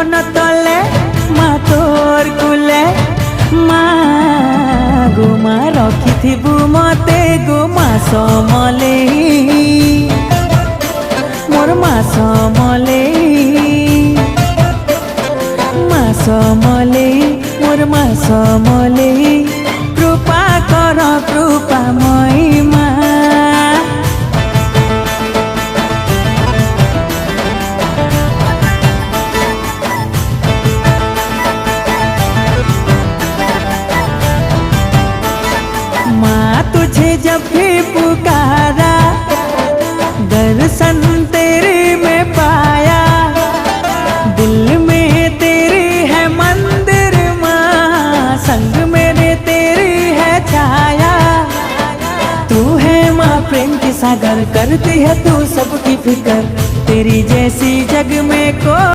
बन तले माँ तोर कुले माँ गो माँ रखिथिबु मते गो माँ समलेई मोर माँ समलेई माँ समलेई मोर माँ समलेई कृपा कर कृपामयी माँ। माँ तुझे जब भी पुकारा दर्शन तेरे में पाया दिल में तेरी है मंदिर माँ संग मेरे तेरी है छाया तू है माँ प्रेम की सागर करती है तू सबकी फिक्र तेरी जैसी जग में को